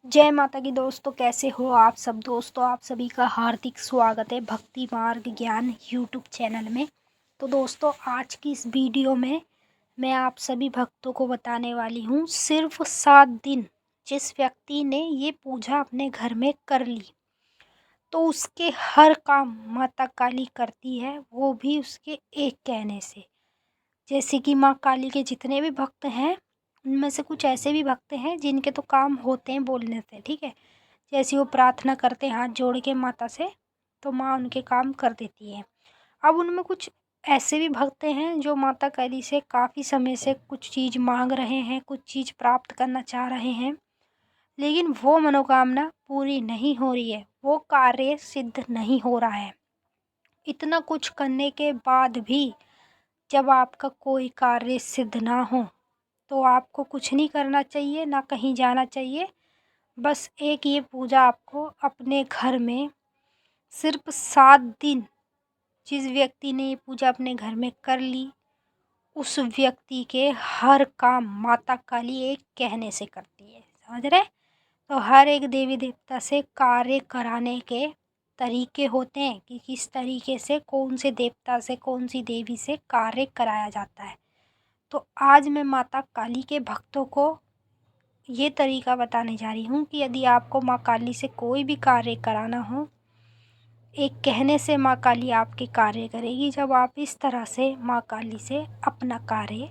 जय माता की दोस्तों, कैसे हो आप सब दोस्तों। आप सभी का हार्दिक स्वागत है भक्ति मार्ग ज्ञान यूट्यूब चैनल में। तो दोस्तों, आज की इस वीडियो में मैं आप सभी भक्तों को बताने वाली हूँ सिर्फ 7 दिन जिस व्यक्ति ने ये पूजा अपने घर में कर ली तो उसके हर काम माता काली करती है, वो भी उसके एक कहने से। जैसे कि माँ काली के जितने भी भक्त हैं उनमें से कुछ ऐसे भी भक्त हैं जिनके तो काम होते हैं बोलने से, ठीक है। जैसे वो प्रार्थना करते हैं हाथ जोड़ के माता से, तो माँ उनके काम कर देती है। अब उनमें कुछ ऐसे भी भक्त हैं जो माता काली से काफ़ी समय से कुछ चीज़ मांग रहे हैं, कुछ चीज़ प्राप्त करना चाह रहे हैं, लेकिन वो मनोकामना पूरी नहीं हो रही है, वो कार्य सिद्ध नहीं हो रहा है। इतना कुछ करने के बाद भी जब आपका कोई कार्य सिद्ध ना हो तो आपको कुछ नहीं करना चाहिए, ना कहीं जाना चाहिए। बस एक ये पूजा आपको अपने घर में सिर्फ 7 दिन जिस व्यक्ति ने ये पूजा अपने घर में कर ली, उस व्यक्ति के हर काम माता काली एक कहने से करती है, समझ रहे। तो हर एक देवी देवता से कार्य कराने के तरीके होते हैं कि किस तरीके से कौन से देवता से कौन सी देवी से कार्य कराया जाता है। तो आज मैं माता काली के भक्तों को ये तरीका बताने जा रही हूँ कि यदि आपको माँ काली से कोई भी कार्य कराना हो, एक कहने से माँ काली आपके कार्य करेगी जब आप इस तरह से माँ काली से अपना कार्य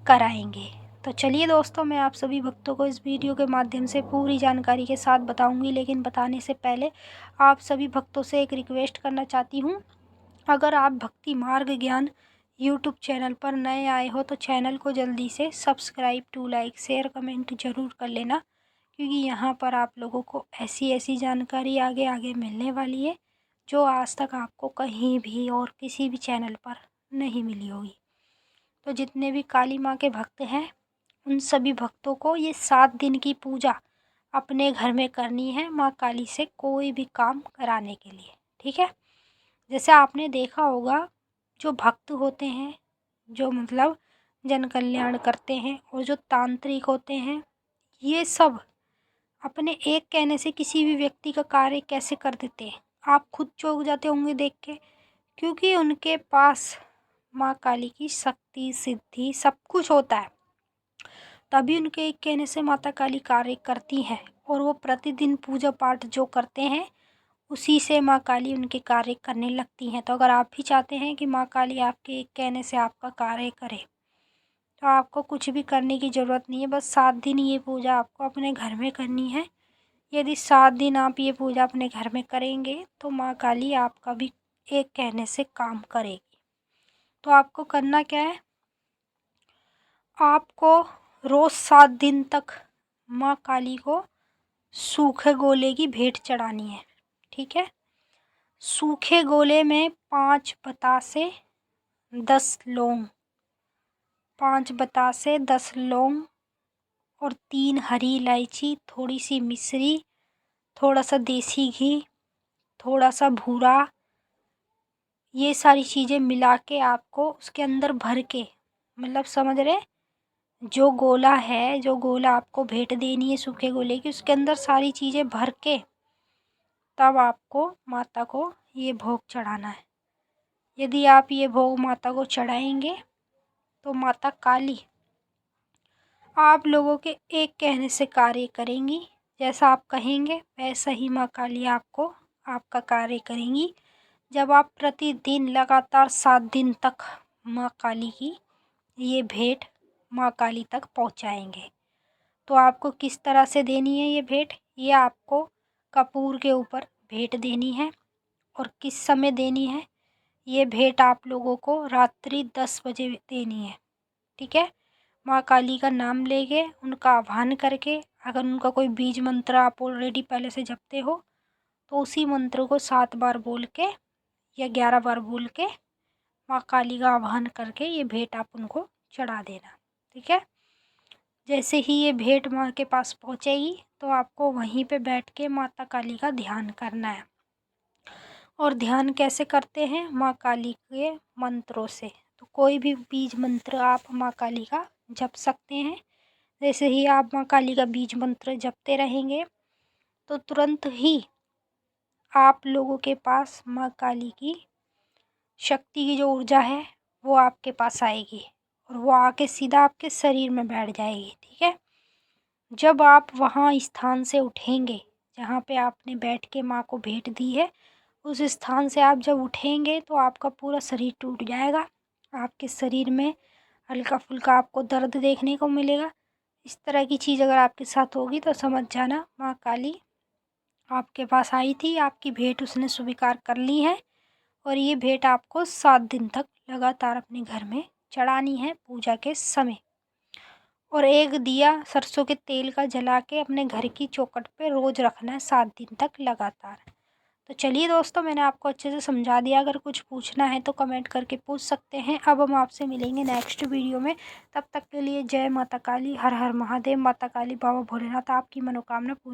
कराएंगे। तो चलिए दोस्तों, मैं आप सभी भक्तों को इस वीडियो के माध्यम से पूरी जानकारी के साथ बताऊंगी, लेकिन बताने से पहले आप सभी भक्तों से एक रिक्वेस्ट करना चाहती हूँ। अगर आप भक्ति मार्ग ज्ञान यूट्यूब चैनल पर नए आए हो तो चैनल को जल्दी से subscribe to like share comment ज़रूर कर लेना, क्योंकि यहाँ पर आप लोगों को ऐसी ऐसी जानकारी आगे आगे मिलने वाली है जो आज तक आपको कहीं भी और किसी भी चैनल पर नहीं मिली होगी। तो जितने भी काली माँ के भक्त हैं उन सभी भक्तों को ये 7 दिन की पूजा अपने घर में करनी है माँ काली से कोई भी काम कराने के लिए, ठीक है। जैसे आपने देखा होगा, जो भक्त होते हैं, जो मतलब जन कल्याण करते हैं और जो तांत्रिक होते हैं, ये सब अपने एक कहने से किसी भी व्यक्ति का कार्य कैसे कर देते हैं, आप खुद चौंक जाते होंगे देख के, क्योंकि उनके पास माँ काली की शक्ति सिद्धि सब कुछ होता है, तभी उनके एक कहने से माता काली कार्य करती हैं। और वो प्रतिदिन पूजा पाठ जो करते हैं उसी से माँ काली उनके कार्य करने लगती हैं। तो अगर आप भी चाहते हैं कि माँ काली आपके एक कहने से आपका कार्य करे, तो आपको कुछ भी करने की ज़रूरत नहीं है, बस 7 दिन ये पूजा आपको अपने घर में करनी है। यदि 7 दिन आप ये पूजा अपने घर में करेंगे तो माँ काली आपका भी एक कहने से काम करेगी। तो आपको करना क्या है, आपको रोज़ 7 दिन तक माँ काली को सूखे गोले की भेंट चढ़ानी है, ठीक है। सूखे गोले में 5 बतासे 10 लौंग, 5 बतासे 10 लौंग और 3 हरी इलायची, थोड़ी सी मिश्री, थोड़ा सा देसी घी, थोड़ा सा भूरा, ये सारी चीज़ें मिला के आपको उसके अंदर भर के, मतलब समझ रहे, जो गोला है, जो गोला आपको भेंट देनी है सूखे गोले की, उसके अंदर सारी चीज़ें भर के तब आपको माता को ये भोग चढ़ाना है। यदि आप ये भोग माता को चढ़ाएंगे तो माता काली आप लोगों के एक कहने से कार्य करेंगी। जैसा आप कहेंगे वैसा ही माँ काली आपको आपका कार्य करेंगी। जब आप प्रतिदिन लगातार 7 दिन तक माँ काली की ये भेंट माँ काली तक पहुँचाएंगे, तो आपको किस तरह से देनी है ये भेंट, ये आपको कपूर के ऊपर भेंट देनी है। और किस समय देनी है ये भेंट, आप लोगों को रात्रि 10 बजे देनी है, ठीक है। माँ काली का नाम लेके उनका आह्वान करके, अगर उनका कोई बीज मंत्र आप ऑलरेडी पहले से जपते हो तो उसी मंत्र को 7 बार बोल के या 11 बार बोल के माँ काली का आह्वान करके ये भेंट आप उनको चढ़ा देना, ठीक है। जैसे ही ये भेंट माँ के पास पहुँचेगी तो आपको वहीं पे बैठ के माता काली का ध्यान करना है। और ध्यान कैसे करते हैं, माँ काली के मंत्रों से। तो कोई भी बीज मंत्र आप माँ काली का जप सकते हैं। जैसे ही आप माँ काली का बीज मंत्र जपते रहेंगे तो तुरंत ही आप लोगों के पास माँ काली की शक्ति की जो ऊर्जा है वो आपके पास आएगी और वो आके सीधा आपके शरीर में बैठ जाएगी। ठीक है। जब आप वहाँ स्थान से उठेंगे जहाँ पे आपने बैठ के माँ को भेंट दी है, उस स्थान से आप जब उठेंगे तो आपका पूरा शरीर टूट जाएगा। आपके शरीर में हल्का फुल्का आपको दर्द देखने को मिलेगा। इस तरह की चीज़ अगर आपके साथ होगी तो समझ जाना माँ काली आपके पास आई थी, आपकी भेंट उसने स्वीकार कर ली है और ये भेंट आपको 7 दिन तक लगातार अपने घर में चढ़ानी है पूजा के समय। और एक दिया सरसों के तेल का जला के अपने घर की चौखट पे रोज़ रखना है 7 दिन तक लगातार। तो चलिए दोस्तों, मैंने आपको अच्छे से समझा दिया। अगर कुछ पूछना है तो कमेंट करके पूछ सकते हैं। अब हम आपसे मिलेंगे नेक्स्ट वीडियो में। तब तक के लिए जय माता काली, हर हर महादेव। माता काली बाबा भोलेनाथ आपकी मनोकामना पूरी